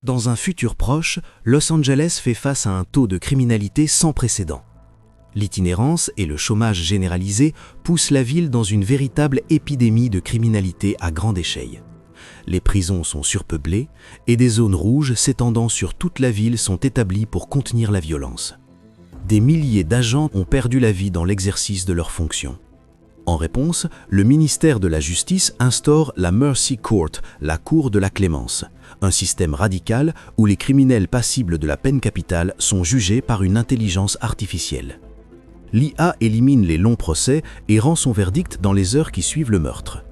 Dans un futur proche, Los Angeles fait face à un taux de criminalité sans précédent. L'itinérance et le chômage généralisé poussent la ville dans une véritable épidémie de criminalité à grande échelle. Les prisons sont surpeuplées et des zones rouges s'étendant sur toute la ville sont établies pour contenir la violence. Des milliers d'agents ont perdu la vie dans l'exercice de leurs fonctions. En réponse, le ministère de la Justice instaure la Mercy Court, la Cour de la Clémence, un système radical où les criminels passibles de la peine capitale sont jugés par une intelligence artificielle. L'IA élimine les longs procès et rend son verdict dans les heures qui suivent le meurtre.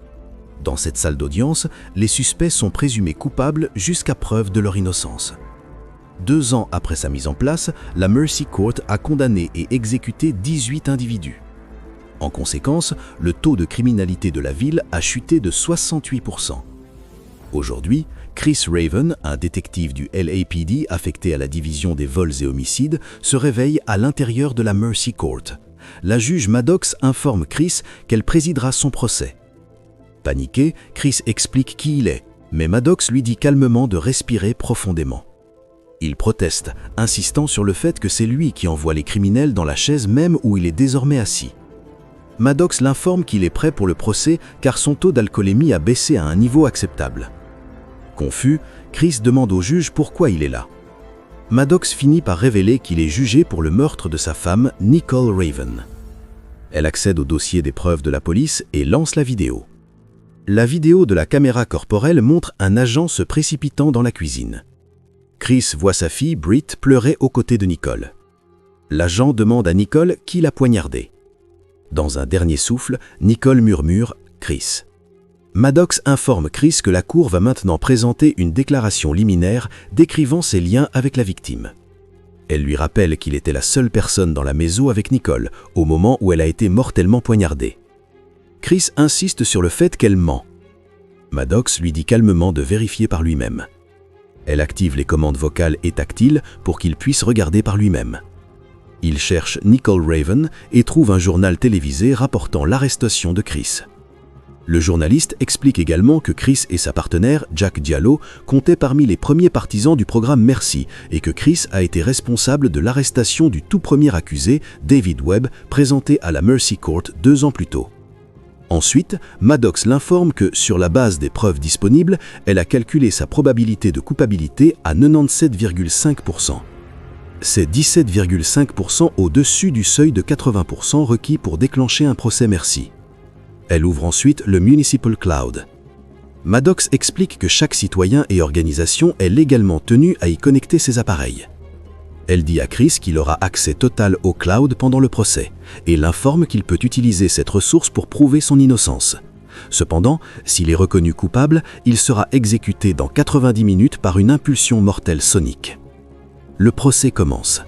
Dans cette salle d'audience, les suspects sont présumés coupables jusqu'à preuve de leur innocence. 2 ans après sa mise en place, la Mercy Court a condamné et exécuté 18 individus. En conséquence, le taux de criminalité de la ville a chuté de 68%. Aujourd'hui, Chris Raven, un détective du LAPD affecté à la division des vols et homicides, se réveille à l'intérieur de la Mercy Court. La juge Maddox informe Chris qu'elle présidera son procès. Paniqué, Chris explique qui il est, mais Maddox lui dit calmement de respirer profondément. Il proteste, insistant sur le fait que c'est lui qui envoie les criminels dans la chaise même où il est désormais assis. Maddox l'informe qu'il est prêt pour le procès car son taux d'alcoolémie a baissé à un niveau acceptable. Confus, Chris demande au juge pourquoi il est là. Maddox finit par révéler qu'il est jugé pour le meurtre de sa femme, Nicole Raven. Elle accède au dossier des preuves de la police et lance la vidéo. La vidéo de la caméra corporelle montre un agent se précipitant dans la cuisine. Chris voit sa fille, Britt, pleurer aux côtés de Nicole. L'agent demande à Nicole qui l'a poignardée. Dans un dernier souffle, Nicole murmure « Chris ». Maddox informe Chris que la cour va maintenant présenter une déclaration liminaire décrivant ses liens avec la victime. Elle lui rappelle qu'il était la seule personne dans la maison avec Nicole au moment où elle a été mortellement poignardée. Chris insiste sur le fait qu'elle ment. Maddox lui dit calmement de vérifier par lui-même. Elle active les commandes vocales et tactiles pour qu'il puisse regarder par lui-même. Il cherche Nicole Raven et trouve un journal télévisé rapportant l'arrestation de Chris. Le journaliste explique également que Chris et sa partenaire, Jack Diallo, comptaient parmi les premiers partisans du programme Mercy et que Chris a été responsable de l'arrestation du tout premier accusé, David Webb, présenté à la Mercy Court 2 ans plus tôt. Ensuite, Maddox l'informe que, sur la base des preuves disponibles, elle a calculé sa probabilité de coupabilité à 97,5%. C'est 17,5% au-dessus du seuil de 80% requis pour déclencher un procès Mercy. Elle ouvre ensuite le Municipal Cloud. Maddox explique que chaque citoyen et organisation est légalement tenu à y connecter ses appareils. Elle dit à Chris qu'il aura accès total au cloud pendant le procès et l'informe qu'il peut utiliser cette ressource pour prouver son innocence. Cependant, s'il est reconnu coupable, il sera exécuté dans 90 minutes par une impulsion mortelle sonique. Le procès commence.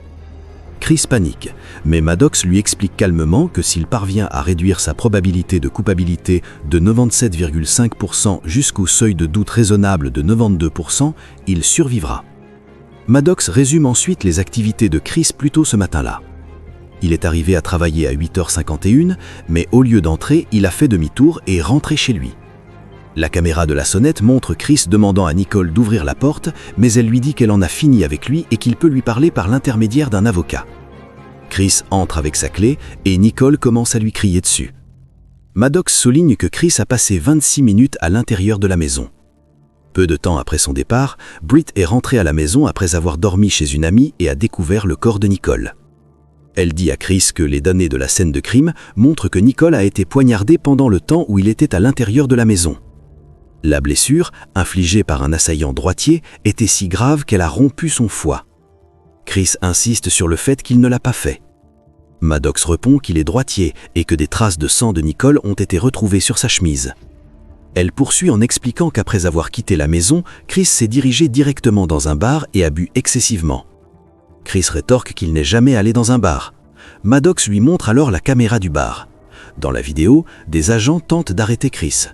Chris panique, mais Maddox lui explique calmement que s'il parvient à réduire sa probabilité de coupabilité de 97,5% jusqu'au seuil de doute raisonnable de 92%, il survivra. Maddox résume ensuite les activités de Chris plus tôt ce matin-là. Il est arrivé à travailler à 8h51, mais au lieu d'entrer, il a fait demi-tour et rentré chez lui. La caméra de la sonnette montre Chris demandant à Nicole d'ouvrir la porte, mais elle lui dit qu'elle en a fini avec lui et qu'il peut lui parler par l'intermédiaire d'un avocat. Chris entre avec sa clé et Nicole commence à lui crier dessus. Maddox souligne que Chris a passé 26 minutes à l'intérieur de la maison. Peu de temps après son départ, Britt est rentrée à la maison après avoir dormi chez une amie et a découvert le corps de Nicole. Elle dit à Chris que les données de la scène de crime montrent que Nicole a été poignardée pendant le temps où il était à l'intérieur de la maison. La blessure, infligée par un assaillant droitier, était si grave qu'elle a rompu son foie. Chris insiste sur le fait qu'il ne l'a pas fait. Maddox répond qu'il est droitier et que des traces de sang de Nicole ont été retrouvées sur sa chemise. Elle poursuit en expliquant qu'après avoir quitté la maison, Chris s'est dirigé directement dans un bar et a bu excessivement. Chris rétorque qu'il n'est jamais allé dans un bar. Maddox lui montre alors la caméra du bar. Dans la vidéo, des agents tentent d'arrêter Chris.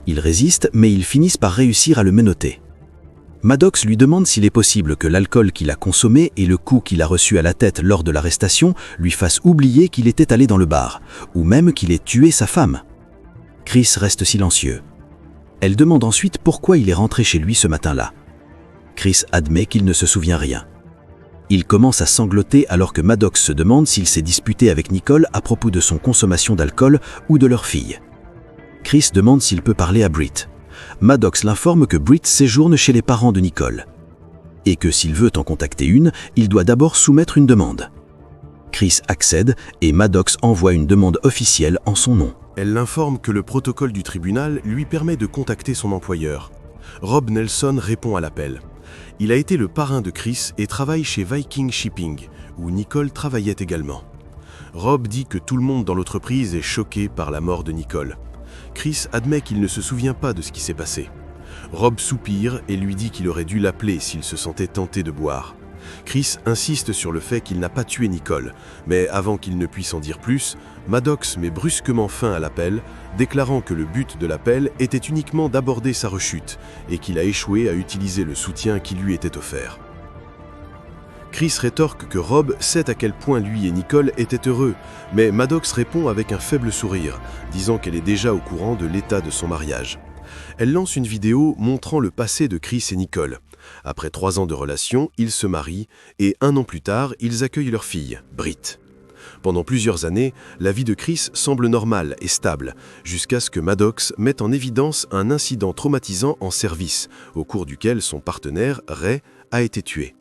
Ils résistent, mais ils finissent par réussir à le menotter. Maddox lui demande s'il est possible que l'alcool qu'il a consommé et le coup qu'il a reçu à la tête lors de l'arrestation lui fassent oublier qu'il était allé dans le bar, ou même qu'il ait tué sa femme. Chris reste silencieux. Elle demande ensuite pourquoi il est rentré chez lui ce matin-là. Chris admet qu'il ne se souvient rien. Il commence à sangloter alors que Maddox se demande s'il s'est disputé avec Nicole à propos de son consommation d'alcool ou de leur fille. Chris demande s'il peut parler à Britt. Maddox l'informe que Britt séjourne chez les parents de Nicole et que s'il veut en contacter une, il doit d'abord soumettre une demande. Chris accède et Maddox envoie une demande officielle en son nom. Elle l'informe que le protocole du tribunal lui permet de contacter son employeur. Rob Nelson répond à l'appel. Il a été le parrain de Chris et travaille chez Viking Shipping, où Nicole travaillait également. Rob dit que tout le monde dans l'entreprise est choqué par la mort de Nicole. Chris admet qu'il ne se souvient pas de ce qui s'est passé. Rob soupire et lui dit qu'il aurait dû l'appeler s'il se sentait tenté de boire. Chris insiste sur le fait qu'il n'a pas tué Nicole, mais avant qu'il ne puisse en dire plus, Maddox met brusquement fin à l'appel, déclarant que le but de l'appel était uniquement d'aborder sa rechute et qu'il a échoué à utiliser le soutien qui lui était offert. Chris rétorque que Rob sait à quel point lui et Nicole étaient heureux, mais Maddox répond avec un faible sourire, disant qu'elle est déjà au courant de l'état de son mariage. Elle lance une vidéo montrant le passé de Chris et Nicole. Après 3 ans de relation, ils se marient et 1 an plus tard, ils accueillent leur fille, Britt. Pendant plusieurs années, la vie de Chris semble normale et stable, jusqu'à ce que Maddox mette en évidence un incident traumatisant en service, au cours duquel son partenaire, Ray, a été tué.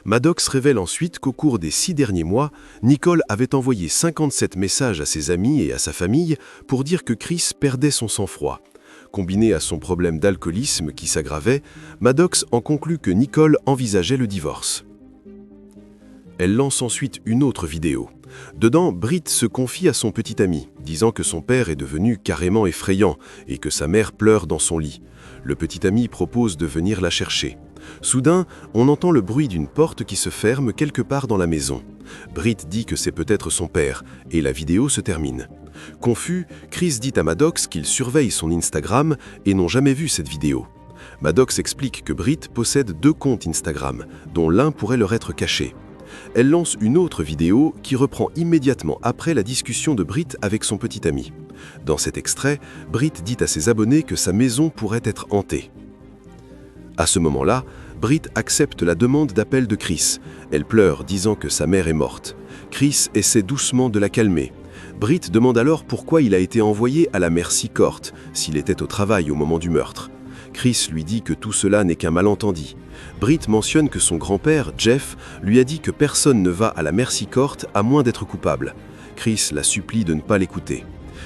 Maddox révèle ensuite qu'au cours des 6 derniers mois, Nicole avait envoyé 57 messages à ses amis et à sa famille pour dire que Chris perdait son sang-froid. Combiné à son problème d'alcoolisme qui s'aggravait, Maddox en conclut que Nicole envisageait le divorce. Elle lance ensuite une autre vidéo. Dedans, Britt se confie à son petit ami, disant que son père est devenu carrément effrayant et que sa mère pleure dans son lit. Le petit ami propose de venir la chercher. Soudain, on entend le bruit d'une porte qui se ferme quelque part dans la maison. Britt dit que c'est peut-être son père, et la vidéo se termine. Confus, Chris dit à Maddox qu'il surveille son Instagram et n'ont jamais vu cette vidéo. Maddox explique que Britt possède 2 comptes Instagram, dont l'un pourrait leur être caché. Elle lance une autre vidéo qui reprend immédiatement après la discussion de Britt avec son petit ami. Dans cet extrait, Britt dit à ses abonnés que sa maison pourrait être hantée. À ce moment-là, Britt accepte la demande d'appel de Chris. Elle pleure, disant que sa mère est morte. Chris essaie doucement de la calmer. Britt demande alors pourquoi il a été envoyé à la Mercy Court, s'il était au travail au moment du meurtre. Chris lui dit que tout cela n'est qu'un malentendu. Britt mentionne que son grand-père, Jeff, lui a dit que personne ne va à la Mercy Court à moins d'être coupable. Chris la supplie de ne pas l'écouter.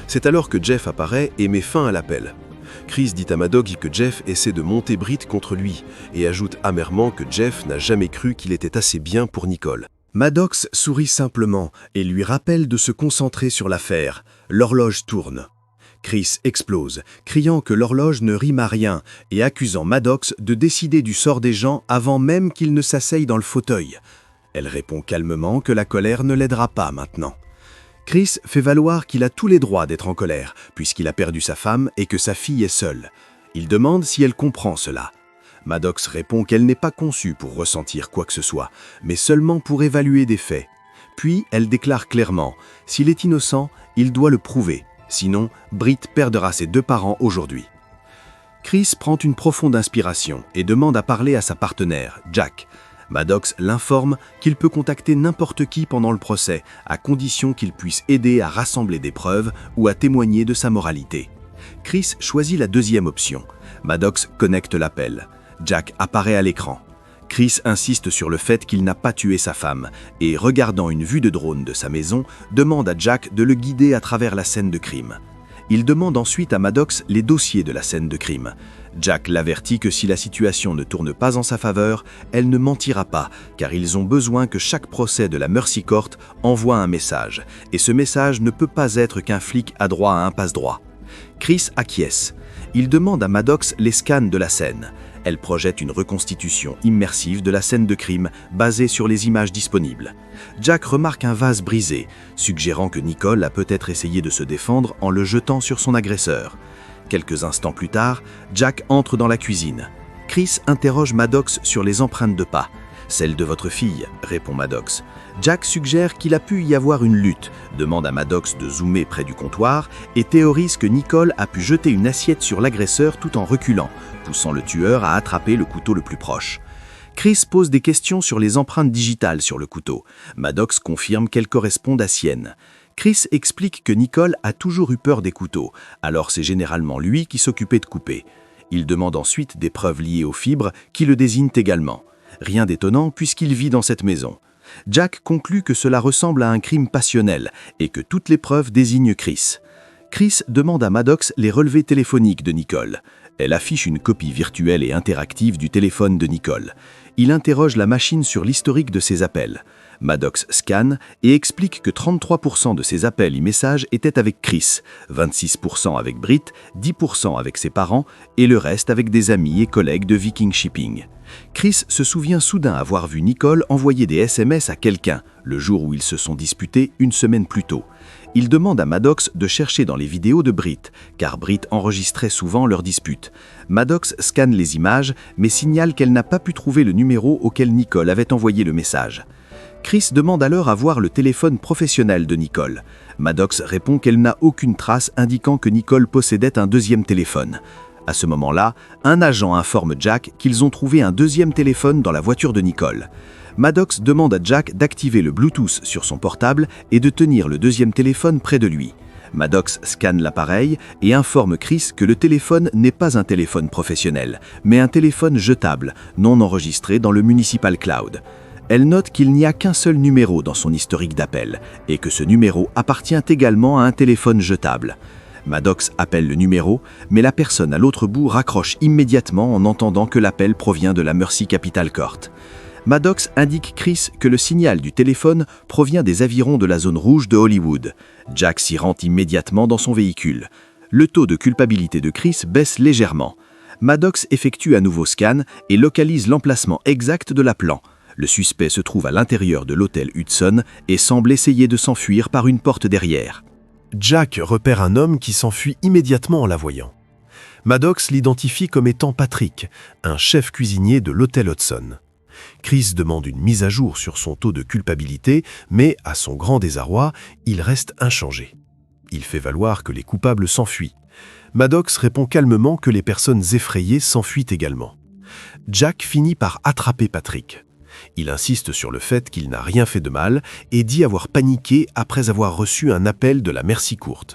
C'est alors que Jeff apparaît et met fin à l'appel. Chris dit à Maddox que Jeff essaie de monter Britt contre lui et ajoute amèrement que Jeff n'a jamais cru qu'il était assez bien pour Nicole. Maddox sourit simplement et lui rappelle de se concentrer sur l'affaire. L'horloge tourne. Chris explose, criant que l'horloge ne rime à rien et accusant Maddox de décider du sort des gens avant même qu'il ne s'asseye dans le fauteuil. Elle répond calmement que la colère ne l'aidera pas maintenant. Chris fait valoir qu'il a tous les droits d'être en colère, puisqu'il a perdu sa femme et que sa fille est seule. Il demande si elle comprend cela. Maddox répond qu'elle n'est pas conçue pour ressentir quoi que ce soit, mais seulement pour évaluer des faits. Puis elle déclare clairement, s'il est innocent, il doit le prouver, sinon Britt perdra ses 2 parents aujourd'hui. Chris prend une profonde inspiration et demande à parler à sa partenaire, Jack. Maddox l'informe qu'il peut contacter n'importe qui pendant le procès, à condition qu'il puisse aider à rassembler des preuves ou à témoigner de sa moralité. Chris choisit la 2e option. Maddox connecte l'appel. Jack apparaît à l'écran. Chris insiste sur le fait qu'il n'a pas tué sa femme et, regardant une vue de drone de sa maison, demande à Jack de le guider à travers la scène de crime. Il demande ensuite à Maddox les dossiers de la scène de crime. Jack l'avertit que si la situation ne tourne pas en sa faveur, elle ne mentira pas, car ils ont besoin que chaque procès de la Mercy Court envoie un message, et ce message ne peut pas être qu'un flic a droit à un passe-droit. Chris acquiesce. Il demande à Maddox les scans de la scène. Elle projette une reconstitution immersive de la scène de crime basée sur les images disponibles. Jack remarque un vase brisé, suggérant que Nicole a peut-être essayé de se défendre en le jetant sur son agresseur. Quelques instants plus tard, Jack entre dans la cuisine. Chris interroge Maddox sur les empreintes de pas. Celle de votre fille, répond Maddox. Jack suggère qu'il a pu y avoir une lutte, demande à Maddox de zoomer près du comptoir et théorise que Nicole a pu jeter une assiette sur l'agresseur tout en reculant, poussant le tueur à attraper le couteau le plus proche. Chris pose des questions sur les empreintes digitales sur le couteau. Maddox confirme qu'elles correspondent à siennes. Chris explique que Nicole a toujours eu peur des couteaux, alors c'est généralement lui qui s'occupait de couper. Il demande ensuite des preuves liées aux fibres qui le désignent également. Rien d'étonnant puisqu'il vit dans cette maison. Jack conclut que cela ressemble à un crime passionnel et que toutes les preuves désignent Chris. Chris demande à Maddox les relevés téléphoniques de Nicole. Elle affiche une copie virtuelle et interactive du téléphone de Nicole. Il interroge la machine sur l'historique de ses appels. Maddox scanne et explique que 33% de ses appels et messages étaient avec Chris, 26% avec Britt, 10% avec ses parents et le reste avec des amis et collègues de Viking Shipping. Chris se souvient soudain avoir vu Nicole envoyer des SMS à quelqu'un, le jour où ils se sont disputés une semaine plus tôt. Il demande à Maddox de chercher dans les vidéos de Britt, car Britt enregistrait souvent leurs disputes. Maddox scanne les images, mais signale qu'elle n'a pas pu trouver le numéro auquel Nicole avait envoyé le message. Chris demande alors à voir le téléphone professionnel de Nicole. Maddox répond qu'elle n'a aucune trace indiquant que Nicole possédait un deuxième téléphone. À ce moment-là, un agent informe Jack qu'ils ont trouvé un deuxième téléphone dans la voiture de Nicole. Maddox demande à Jack d'activer le Bluetooth sur son portable et de tenir le deuxième téléphone près de lui. Maddox scanne l'appareil et informe Chris que le téléphone n'est pas un téléphone professionnel, mais un téléphone jetable, non enregistré dans le Municipal Cloud. Elle note qu'il n'y a qu'un seul numéro dans son historique d'appel et que ce numéro appartient également à un téléphone jetable. Maddox appelle le numéro, mais la personne à l'autre bout raccroche immédiatement en entendant que l'appel provient de la Mercy Capital Court. Maddox indique Chris que le signal du téléphone provient des avirons de la zone rouge de Hollywood. Jack s'y rend immédiatement dans son véhicule. Le taux de culpabilité de Chris baisse légèrement. Maddox effectue un nouveau scan et localise l'emplacement exact de l'appelant. Le suspect se trouve à l'intérieur de l'hôtel Hudson et semble essayer de s'enfuir par une porte derrière. Jack repère un homme qui s'enfuit immédiatement en la voyant. Maddox l'identifie comme étant Patrick, un chef cuisinier de l'hôtel Hudson. Chris demande une mise à jour sur son taux de culpabilité, mais, à son grand désarroi, il reste inchangé. Il fait valoir que les coupables s'enfuient. Maddox répond calmement que les personnes effrayées s'enfuient également. Jack finit par attraper Patrick. Il insiste sur le fait qu'il n'a rien fait de mal et dit avoir paniqué après avoir reçu un appel de la Mercy Court.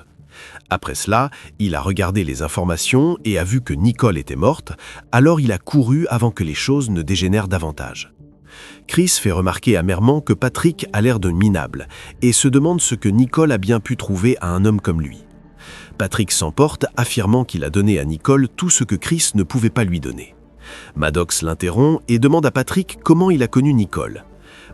Après cela, il a regardé les informations et a vu que Nicole était morte, alors il a couru avant que les choses ne dégénèrent davantage. Chris fait remarquer amèrement que Patrick a l'air de minable et se demande ce que Nicole a bien pu trouver à un homme comme lui. Patrick s'emporte, affirmant qu'il a donné à Nicole tout ce que Chris ne pouvait pas lui donner. Maddox l'interrompt et demande à Patrick comment il a connu Nicole.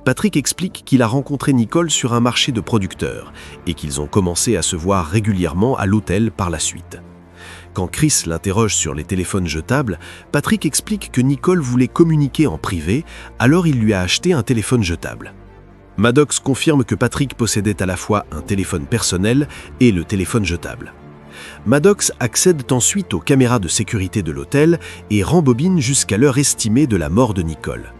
Patrick explique qu'il a rencontré Nicole sur un marché de producteurs et qu'ils ont commencé à se voir régulièrement à l'hôtel par la suite. Quand Chris l'interroge sur les téléphones jetables, Patrick explique que Nicole voulait communiquer en privé, alors il lui a acheté un téléphone jetable. Maddox confirme que Patrick possédait à la fois un téléphone personnel et le téléphone jetable. Maddox accède ensuite aux caméras de sécurité de l'hôtel et rembobine jusqu'à l'heure estimée de la mort de Nicole.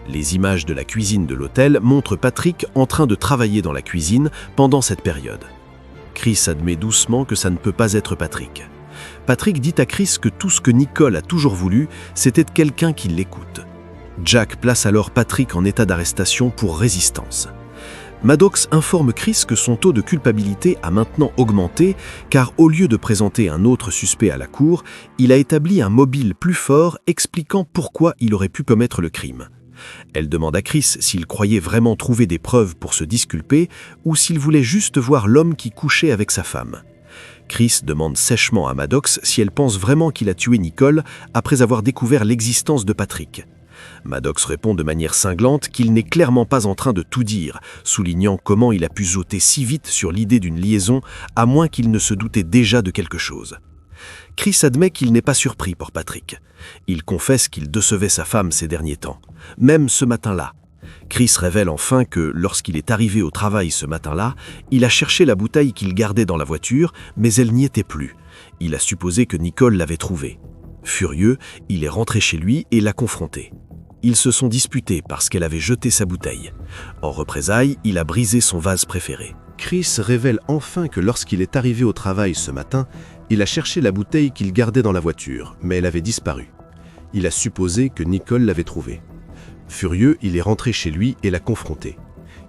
Les images de la cuisine de l'hôtel montrent Patrick en train de travailler dans la cuisine pendant cette période. Chris admet doucement que ça ne peut pas être Patrick. Patrick dit à Chris que tout ce que Nicole a toujours voulu, c'était quelqu'un qui l'écoute. Jack place alors Patrick en état d'arrestation pour résistance. Maddox informe Chris que son taux de culpabilité a maintenant augmenté car au lieu de présenter un autre suspect à la cour, il a établi un mobile plus fort expliquant pourquoi il aurait pu commettre le crime. Elle demande à Chris s'il croyait vraiment trouver des preuves pour se disculper ou s'il voulait juste voir l'homme qui couchait avec sa femme. Chris demande sèchement à Maddox si elle pense vraiment qu'il a tué Nicole après avoir découvert l'existence de Patrick. Maddox répond de manière cinglante qu'il n'est clairement pas en train de tout dire, soulignant comment il a pu sauter si vite sur l'idée d'une liaison à moins qu'il ne se doutait déjà de quelque chose. Chris admet qu'il n'est pas surpris pour Patrick. Il confesse qu'il décevait sa femme ces derniers temps, même ce matin-là. Chris révèle enfin que, lorsqu'il est arrivé au travail ce matin-là, il a cherché la bouteille qu'il gardait dans la voiture, mais elle n'y était plus. Il a supposé que Nicole l'avait trouvée. Furieux, il est rentré chez lui et l'a confrontée. Ils se sont disputés parce qu'elle avait jeté sa bouteille. En représailles, il a brisé son vase préféré. Chris révèle enfin que lorsqu'il est arrivé au travail ce matin, il a cherché la bouteille qu'il gardait dans la voiture, mais elle avait disparu. Il a supposé que Nicole l'avait trouvée. Furieux, il est rentré chez lui et l'a confrontée.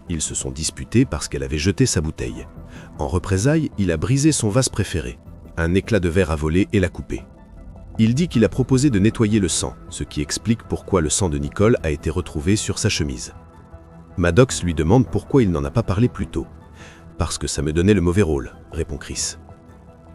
Ils se sont disputés parce qu'elle avait jeté sa bouteille. En représailles, il a brisé son vase préféré. Un éclat de verre a volé et l'a coupé. Il dit qu'il a proposé de nettoyer le sang, ce qui explique pourquoi le sang de Nicole a été retrouvé sur sa chemise. Maddox lui demande pourquoi il n'en a pas parlé plus tôt. « Parce que ça me donnait le mauvais rôle », répond Chris.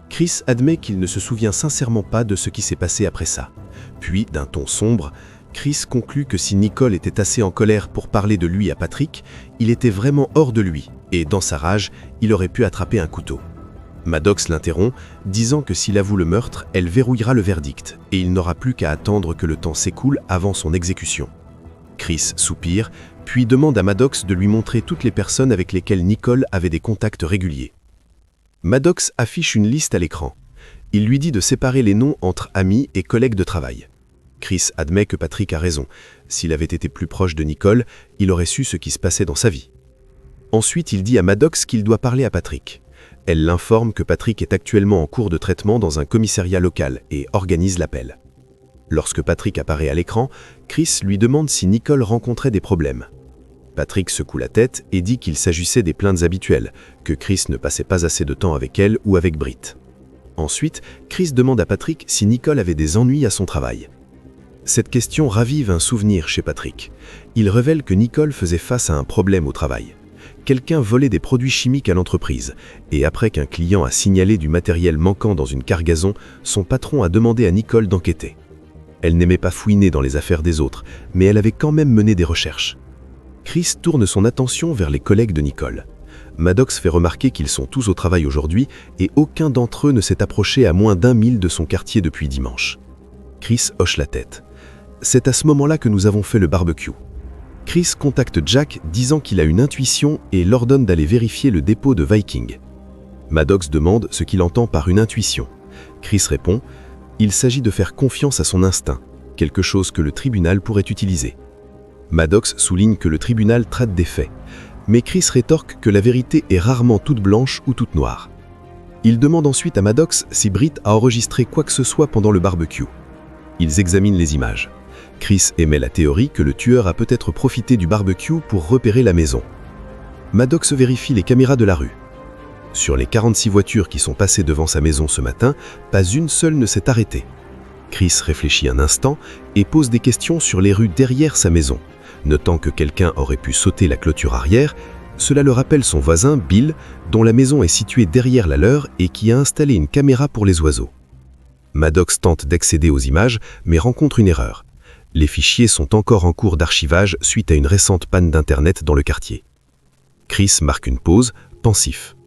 Chris admet qu'il ne se souvient sincèrement pas de ce qui s'est passé après ça. Puis, d'un ton sombre, Chris conclut que si Nicole était assez en colère pour parler de lui à Patrick, il était vraiment hors de lui, et dans sa rage, il aurait pu attraper un couteau. Maddox l'interrompt, disant que s'il avoue le meurtre, elle verrouillera le verdict, et il n'aura plus qu'à attendre que le temps s'écoule avant son exécution. Chris soupire, puis demande à Maddox de lui montrer toutes les personnes avec lesquelles Nicole avait des contacts réguliers. Maddox affiche une liste à l'écran. Il lui dit de séparer les noms entre amis et collègues de travail. Chris admet que Patrick a raison. S'il avait été plus proche de Nicole, il aurait su ce qui se passait dans sa vie. Ensuite, il dit à Maddox qu'il doit parler à Patrick. Elle l'informe que Patrick est actuellement en cours de traitement dans un commissariat local et organise l'appel. Lorsque Patrick apparaît à l'écran, Chris lui demande si Nicole rencontrait des problèmes. Patrick secoue la tête et dit qu'il s'agissait des plaintes habituelles, que Chris ne passait pas assez de temps avec elle ou avec Britt. Ensuite, Chris demande à Patrick si Nicole avait des ennuis à son travail. Cette question ravive un souvenir chez Patrick. Il révèle que Nicole faisait face à un problème au travail. Quelqu'un volait des produits chimiques à l'entreprise, et après qu'un client a signalé du matériel manquant dans une cargaison, son patron a demandé à Nicole d'enquêter. Elle n'aimait pas fouiner dans les affaires des autres, mais elle avait quand même mené des recherches. Chris tourne son attention vers les collègues de Nicole. Maddox fait remarquer qu'ils sont tous au travail aujourd'hui et aucun d'entre eux ne s'est approché à moins d'1 mille de son quartier depuis dimanche. Chris hoche la tête. C'est à ce moment-là que nous avons fait le barbecue. Chris contacte Jack disant qu'il a une intuition et l'ordonne d'aller vérifier le dépôt de Viking. Maddox demande ce qu'il entend par une intuition. Chris répond « Il s'agit de faire confiance à son instinct, quelque chose que le tribunal pourrait utiliser. » Maddox souligne que le tribunal traite des faits, mais Chris rétorque que la vérité est rarement toute blanche ou toute noire. Il demande ensuite à Maddox si Britt a enregistré quoi que ce soit pendant le barbecue. Ils examinent les images. Chris émet la théorie que le tueur a peut-être profité du barbecue pour repérer la maison. Maddox vérifie les caméras de la rue. Sur les 46 voitures qui sont passées devant sa maison ce matin, pas une seule ne s'est arrêtée. Chris réfléchit un instant et pose des questions sur les rues derrière sa maison. Notant que quelqu'un aurait pu sauter la clôture arrière, cela le rappelle son voisin, Bill, dont la maison est située derrière la leur et qui a installé une caméra pour les oiseaux. Maddox tente d'accéder aux images, mais rencontre une erreur. Les fichiers sont encore en cours d'archivage suite à une récente panne d'Internet dans le quartier. Chris marque une pause, pensif.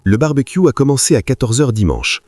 Le barbecue a commencé à 14 h dimanche.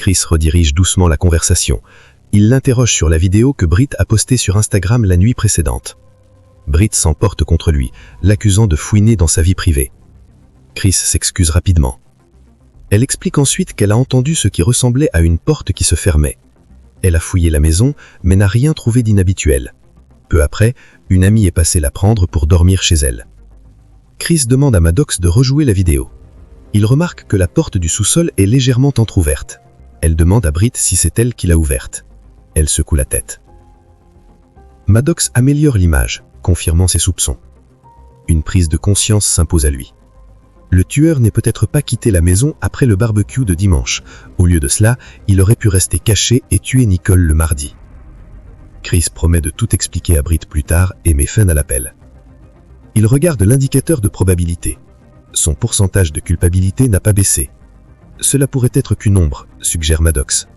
Chris redirige doucement la conversation. Il l'interroge sur la vidéo que Britt a postée sur Instagram la nuit précédente. Britt s'emporte contre lui, l'accusant de fouiner dans sa vie privée. Chris s'excuse rapidement. Elle explique ensuite qu'elle a entendu ce qui ressemblait à une porte qui se fermait. Elle a fouillé la maison, mais n'a rien trouvé d'inhabituel. Peu après, une amie est passée la prendre pour dormir chez elle. Chris demande à Maddox de rejouer la vidéo. Il remarque que la porte du sous-sol est légèrement entr'ouverte. Elle demande à Britt si c'est elle qui l'a ouverte. Elle secoue la tête. Maddox améliore l'image, confirmant ses soupçons. Une prise de conscience s'impose à lui. Le tueur n'est peut-être pas quitté la maison après le barbecue de dimanche. Au lieu de cela, il aurait pu rester caché et tuer Nicole le mardi. Chris promet de tout expliquer à Britt plus tard et met fin à l'appel. Il regarde l'indicateur de probabilité. Son pourcentage de culpabilité n'a pas baissé. Cela pourrait être qu'une ombre, suggère Maddox.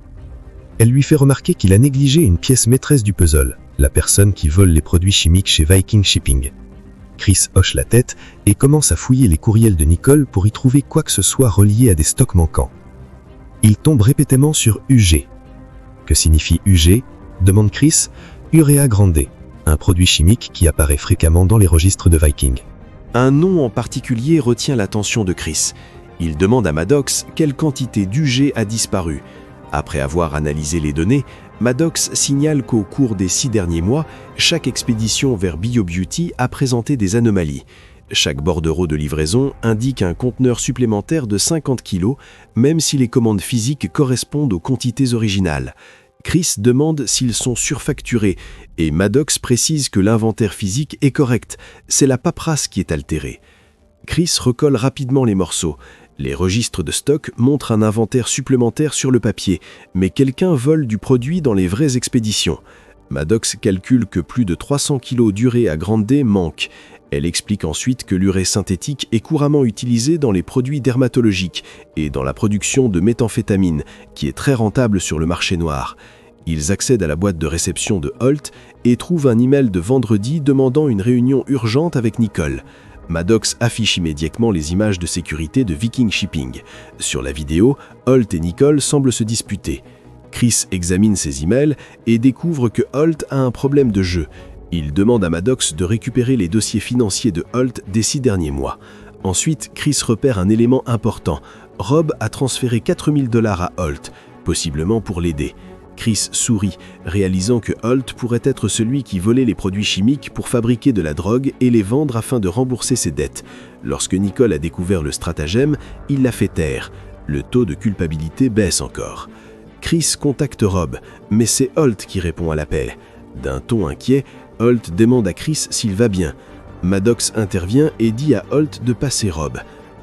Elle lui fait remarquer qu'il a négligé une pièce maîtresse du puzzle, la personne qui vole les produits chimiques chez Viking Shipping. Chris hoche la tête et commence à fouiller les courriels de Nicole pour y trouver quoi que ce soit relié à des stocks manquants. Il tombe répétément sur UG. Que signifie UG ? Demande Chris. Urea grande, un produit chimique qui apparaît fréquemment dans les registres de Viking. Un nom en particulier retient l'attention de Chris. Il demande à Maddox quelle quantité d'UG a disparu. Après avoir analysé les données, Maddox signale qu'au cours des 6 derniers mois, chaque expédition vers BioBeauty a présenté des anomalies. Chaque bordereau de livraison indique un conteneur supplémentaire de 50 kg, même si les commandes physiques correspondent aux quantités originales. Chris demande s'ils sont surfacturés et Maddox précise que l'inventaire physique est correct, c'est la paperasse qui est altérée. Chris recolle rapidement les morceaux. Les registres de stock montrent un inventaire supplémentaire sur le papier, mais quelqu'un vole du produit dans les vraies expéditions. Maddox calcule que plus de 300 kg d'urée à grande manquent. Elle explique ensuite que l'urée synthétique est couramment utilisée dans les produits dermatologiques et dans la production de méthamphétamine, qui est très rentable sur le marché noir. Ils accèdent à la boîte de réception de Holt et trouvent un email de vendredi demandant une réunion urgente avec Nicole. Maddox affiche immédiatement les images de sécurité de Viking Shipping. Sur la vidéo, Holt et Nicole semblent se disputer. Chris examine ses emails et découvre que Holt a un problème de jeu. Il demande à Maddox de récupérer les dossiers financiers de Holt des 6 derniers mois. Ensuite, Chris repère un élément important. Rob a transféré 4 000 $ à Holt, possiblement pour l'aider. Chris sourit, réalisant que Holt pourrait être celui qui volait les produits chimiques pour fabriquer de la drogue et les vendre afin de rembourser ses dettes. Lorsque Nicole a découvert le stratagème, il l'a fait taire. Le taux de culpabilité baisse encore. Chris contacte Rob, mais c'est Holt qui répond à l'appel. D'un ton inquiet, Holt demande à Chris s'il va bien. Maddox intervient et dit à Holt de passer Rob.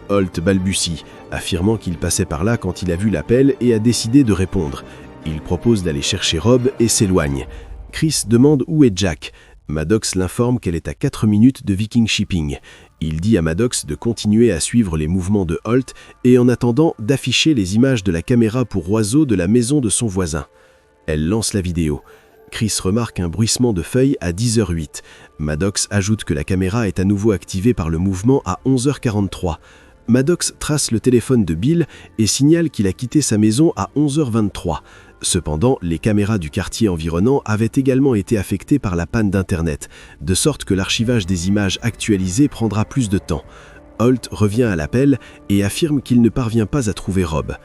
Holt balbutie, affirmant qu'il passait par là quand il a vu l'appel et a décidé de répondre. Il propose d'aller chercher Rob et s'éloigne. Chris demande où est Jack. Maddox l'informe qu'elle est à 4 minutes de Viking Shipping. Il dit à Maddox de continuer à suivre les mouvements de Holt et en attendant d'afficher les images de la caméra pour oiseaux de la maison de son voisin. Elle lance la vidéo. Chris remarque un bruissement de feuilles à 10h08. Maddox ajoute que la caméra est à nouveau activée par le mouvement à 11h43. Maddox trace le téléphone de Bill et signale qu'il a quitté sa maison à 11h23. Cependant, les caméras du quartier environnant avaient également été affectées par la panne d'Internet, de sorte que l'archivage des images actualisées prendra plus de temps. Holt revient à l'appel et affirme qu'il ne parvient pas à trouver Rob.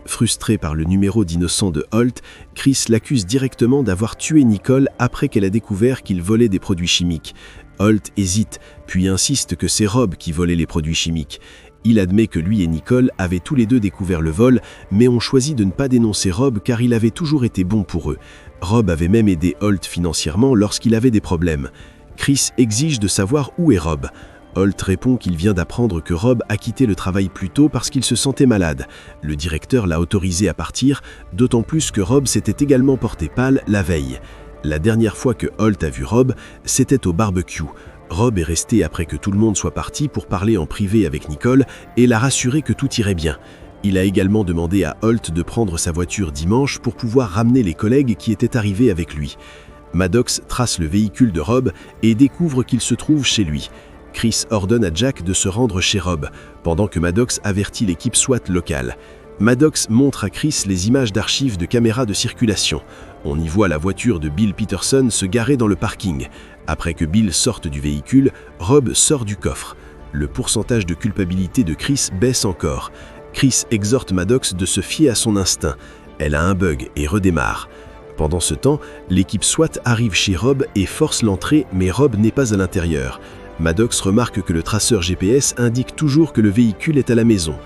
Frustré par le numéro d'innocent de Holt, Chris l'accuse directement d'avoir tué Nicole après qu'elle a découvert qu'il volait des produits chimiques. Holt hésite, puis insiste que c'est Rob qui volait les produits chimiques. Il admet que lui et Nicole avaient tous les deux découvert le vol, mais ont choisi de ne pas dénoncer Rob car il avait toujours été bon pour eux. Rob avait même aidé Holt financièrement lorsqu'il avait des problèmes. Chris exige de savoir où est Rob. Holt répond qu'il vient d'apprendre que Rob a quitté le travail plus tôt parce qu'il se sentait malade. Le directeur l'a autorisé à partir, d'autant plus que Rob s'était également porté pâle la veille. La dernière fois que Holt a vu Rob, c'était au barbecue. Rob est resté après que tout le monde soit parti pour parler en privé avec Nicole et l'a rassuré que tout irait bien. Il a également demandé à Holt de prendre sa voiture dimanche pour pouvoir ramener les collègues qui étaient arrivés avec lui. Maddox trace le véhicule de Rob et découvre qu'il se trouve chez lui. Chris ordonne à Jack de se rendre chez Rob, pendant que Maddox avertit l'équipe SWAT locale. Maddox montre à Chris les images d'archives de caméras de circulation. On y voit la voiture de Bill Peterson se garer dans le parking. Après que Bill sorte du véhicule, Rob sort du coffre. Le pourcentage de culpabilité de Chris baisse encore. Chris exhorte Maddox de se fier à son instinct. Elle a un bug et redémarre. Pendant ce temps, l'équipe SWAT arrive chez Rob et force l'entrée, mais Rob n'est pas à l'intérieur. Maddox remarque que le traceur GPS indique toujours que le véhicule est à la maison.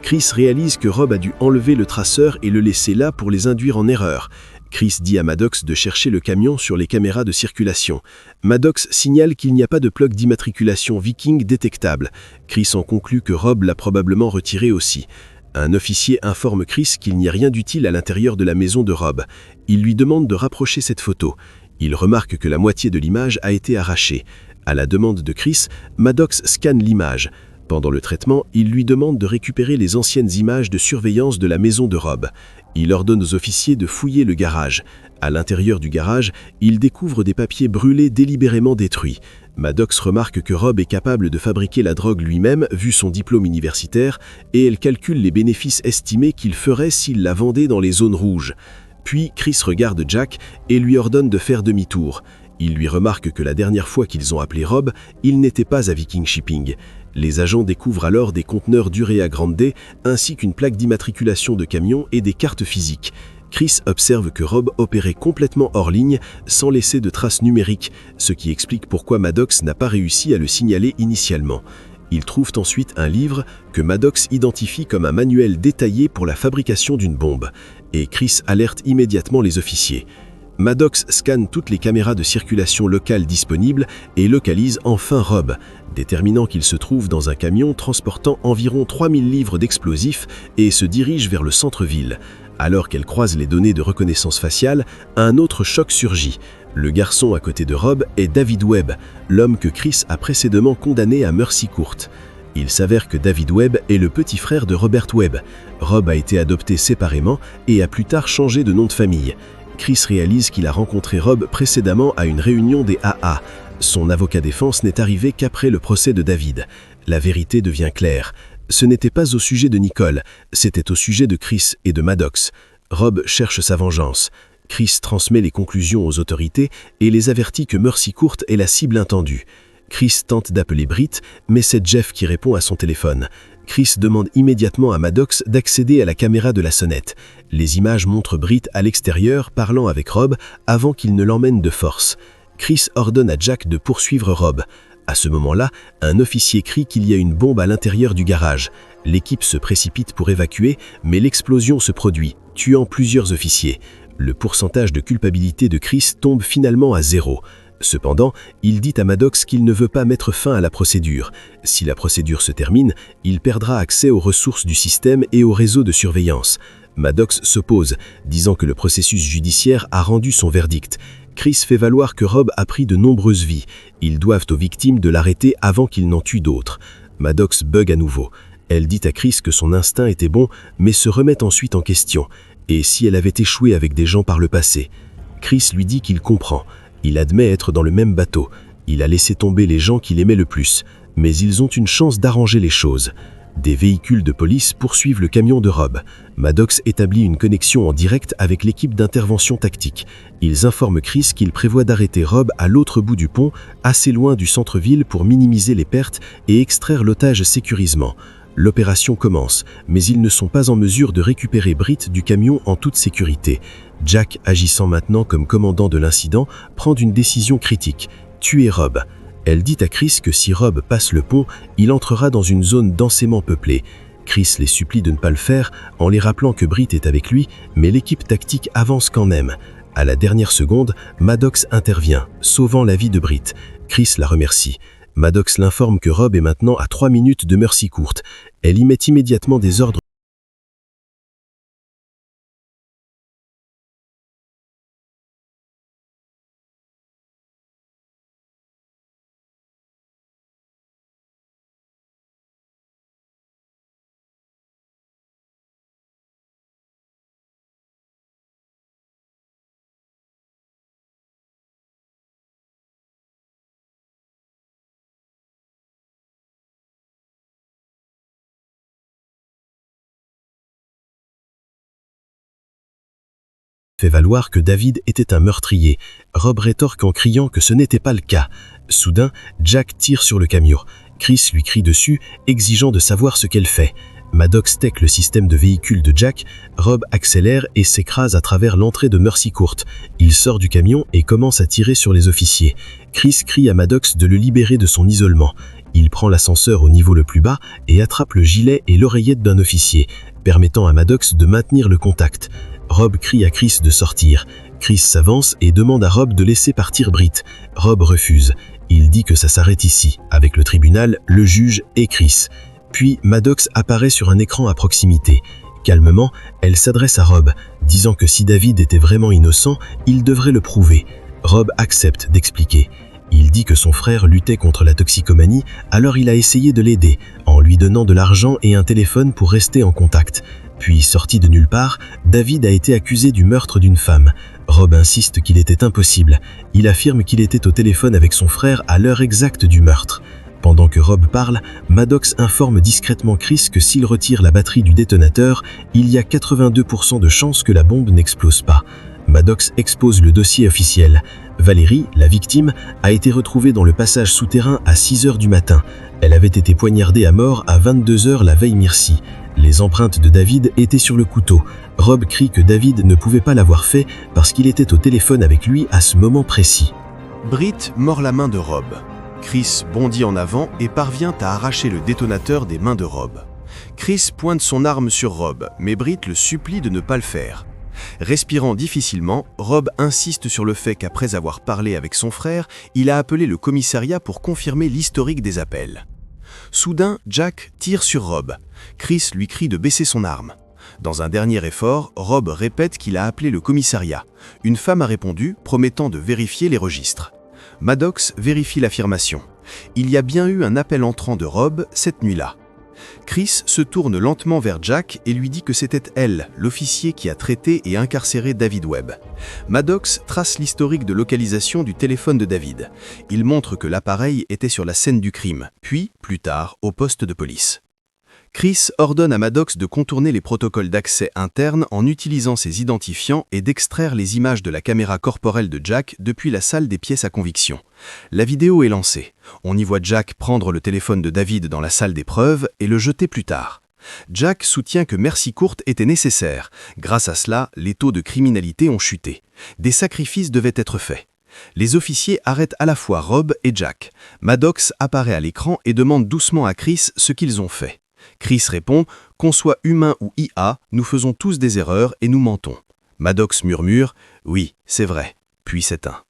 Chris réalise que Rob a dû enlever le traceur et le laisser là pour les induire en erreur. Chris dit à Maddox de chercher le camion sur les caméras de circulation. Maddox signale qu'il n'y a pas de plaque d'immatriculation Viking détectable. Chris en conclut que Rob l'a probablement retiré aussi. Un officier informe Chris qu'il n'y a rien d'utile à l'intérieur de la maison de Rob. Il lui demande de rapprocher cette photo. Il remarque que la moitié de l'image a été arrachée. À la demande de Chris, Maddox scanne l'image. Pendant le traitement, il lui demande de récupérer les anciennes images de surveillance de la maison de Rob. Il ordonne aux officiers de fouiller le garage. À l'intérieur du garage, il découvre des papiers brûlés délibérément détruits. Maddox remarque que Rob est capable de fabriquer la drogue lui-même, vu son diplôme universitaire, et elle calcule les bénéfices estimés qu'il ferait s'il la vendait dans les zones rouges. Puis Chris regarde Jack et lui ordonne de faire demi-tour. Il lui remarque que la dernière fois qu'ils ont appelé Rob, il n'était pas à Viking Shipping. Les agents découvrent alors des conteneurs d'Urea Grande ainsi qu'une plaque d'immatriculation de camion et des cartes physiques. Chris observe que Rob opérait complètement hors ligne, sans laisser de traces numériques, ce qui explique pourquoi Maddox n'a pas réussi à le signaler initialement. Ils trouvent ensuite un livre que Maddox identifie comme un manuel détaillé pour la fabrication d'une bombe, et Chris alerte immédiatement les officiers. Maddox scanne toutes les caméras de circulation locales disponibles et localise enfin Rob, déterminant qu'il se trouve dans un camion transportant environ 3000 livres d'explosifs et se dirige vers le centre-ville. Alors qu'elle croise les données de reconnaissance faciale, un autre choc surgit. Le garçon à côté de Rob est David Webb, l'homme que Chris a précédemment condamné à Mercy Court. Il s'avère que David Webb est le petit frère de Robert Webb. Rob a été adopté séparément et a plus tard changé de nom de famille. Chris réalise qu'il a rencontré Rob précédemment à une réunion des AA. Son avocat défense n'est arrivé qu'après le procès de David. La vérité devient claire. Ce n'était pas au sujet de Nicole, c'était au sujet de Chris et de Maddox. Rob cherche sa vengeance. Chris transmet les conclusions aux autorités et les avertit que Mercy Court est la cible intendue. Chris tente d'appeler Britt, mais c'est Jeff qui répond à son téléphone. Chris demande immédiatement à Maddox d'accéder à la caméra de la sonnette. Les images montrent Britt à l'extérieur parlant avec Rob avant qu'il ne l'emmène de force. Chris ordonne à Jack de poursuivre Rob. À ce moment-là, un officier crie qu'il y a une bombe à l'intérieur du garage. L'équipe se précipite pour évacuer, mais l'explosion se produit, tuant plusieurs officiers. Le pourcentage de culpabilité de Chris tombe finalement à 0. Cependant, il dit à Maddox qu'il ne veut pas mettre fin à la procédure. Si la procédure se termine, il perdra accès aux ressources du système et au réseau de surveillance. Maddox s'oppose, disant que le processus judiciaire a rendu son verdict. Chris fait valoir que Rob a pris de nombreuses vies. Ils doivent aux victimes de l'arrêter avant qu'il n'en tue d'autres. Maddox bug à nouveau. Elle dit à Chris que son instinct était bon, mais se remet ensuite en question. Et si elle avait échoué avec des gens par le passé? Chris lui dit qu'il comprend. Il admet être dans le même bateau. Il a laissé tomber les gens qu'il aimait le plus. Mais ils ont une chance d'arranger les choses. Des véhicules de police poursuivent le camion de Rob. Maddox établit une connexion en direct avec l'équipe d'intervention tactique. Ils informent Chris qu'il prévoit d'arrêter Rob à l'autre bout du pont, assez loin du centre-ville pour minimiser les pertes et extraire l'otage sécurisement. L'opération commence, mais ils ne sont pas en mesure de récupérer Britt du camion en toute sécurité. Jack, agissant maintenant comme commandant de l'incident, prend une décision critique, tuer Rob. Elle dit à Chris que si Rob passe le pont, il entrera dans une zone densément peuplée. Chris les supplie de ne pas le faire en les rappelant que Britt est avec lui, mais l'équipe tactique avance quand même. À la dernière seconde, Maddox intervient, sauvant la vie de Britt. Chris la remercie. Maddox l'informe que Rob est maintenant à 3 minutes de Mercy Court. Elle y met immédiatement des ordres fait valoir que David était un meurtrier. Rob rétorque en criant que ce n'était pas le cas. Soudain, Jack tire sur le camion. Chris lui crie dessus, exigeant de savoir ce qu'elle fait. Maddox tech le système de véhicule de Jack, Rob accélère et s'écrase à travers l'entrée de Mercy Court. Il sort du camion et commence à tirer sur les officiers. Chris crie à Maddox de le libérer de son isolement. Il prend l'ascenseur au niveau le plus bas et attrape le gilet et l'oreillette d'un officier, permettant à Maddox de maintenir le contact. Rob crie à Chris de sortir. Chris s'avance et demande à Rob de laisser partir Britt. Rob refuse. Il dit que ça s'arrête ici, avec le tribunal, le juge et Chris. Puis Maddox apparaît sur un écran à proximité. Calmement, elle s'adresse à Rob, disant que si David était vraiment innocent, il devrait le prouver. Rob accepte d'expliquer. Il dit que son frère luttait contre la toxicomanie, alors il a essayé de l'aider, en lui donnant de l'argent et un téléphone pour rester en contact. Puis, sorti de nulle part, David a été accusé du meurtre d'une femme. Rob insiste qu'il était impossible. Il affirme qu'il était au téléphone avec son frère à l'heure exacte du meurtre. Pendant que Rob parle, Maddox informe discrètement Chris que s'il retire la batterie du détonateur, il y a 82% de chances que la bombe n'explose pas. Maddox expose le dossier officiel. Valérie, la victime, a été retrouvée dans le passage souterrain à 6 h du matin. Elle avait été poignardée à mort à 22 h la veille Mircy. Les empreintes de David étaient sur le couteau. Rob crie que David ne pouvait pas l'avoir fait parce qu'il était au téléphone avec lui à ce moment précis. Britt mord la main de Rob. Chris bondit en avant et parvient à arracher le détonateur des mains de Rob. Chris pointe son arme sur Rob, mais Britt le supplie de ne pas le faire. Respirant difficilement, Rob insiste sur le fait qu'après avoir parlé avec son frère, il a appelé le commissariat pour confirmer l'historique des appels. Soudain, Jack tire sur Rob. Chris lui crie de baisser son arme. Dans un dernier effort, Rob répète qu'il a appelé le commissariat. Une femme a répondu, promettant de vérifier les registres. Maddox vérifie l'affirmation. Il y a bien eu un appel entrant de Rob cette nuit-là. Chris se tourne lentement vers Jack et lui dit que c'était elle, l'officier qui a traité et incarcéré David Webb. Maddox trace l'historique de localisation du téléphone de David. Il montre que l'appareil était sur la scène du crime, puis, plus tard, au poste de police. Chris ordonne à Maddox de contourner les protocoles d'accès internes en utilisant ses identifiants et d'extraire les images de la caméra corporelle de Jack depuis la salle des pièces à conviction. La vidéo est lancée. On y voit Jack prendre le téléphone de David dans la salle des preuves et le jeter plus tard. Jack soutient que Mercy Court était nécessaire. Grâce à cela, les taux de criminalité ont chuté. Des sacrifices devaient être faits. Les officiers arrêtent à la fois Rob et Jack. Maddox apparaît à l'écran et demande doucement à Chris ce qu'ils ont fait. Chris répond « Qu'on soit humain ou IA, nous faisons tous des erreurs et nous mentons ». Maddox murmure « Oui, c'est vrai », puis s'éteint.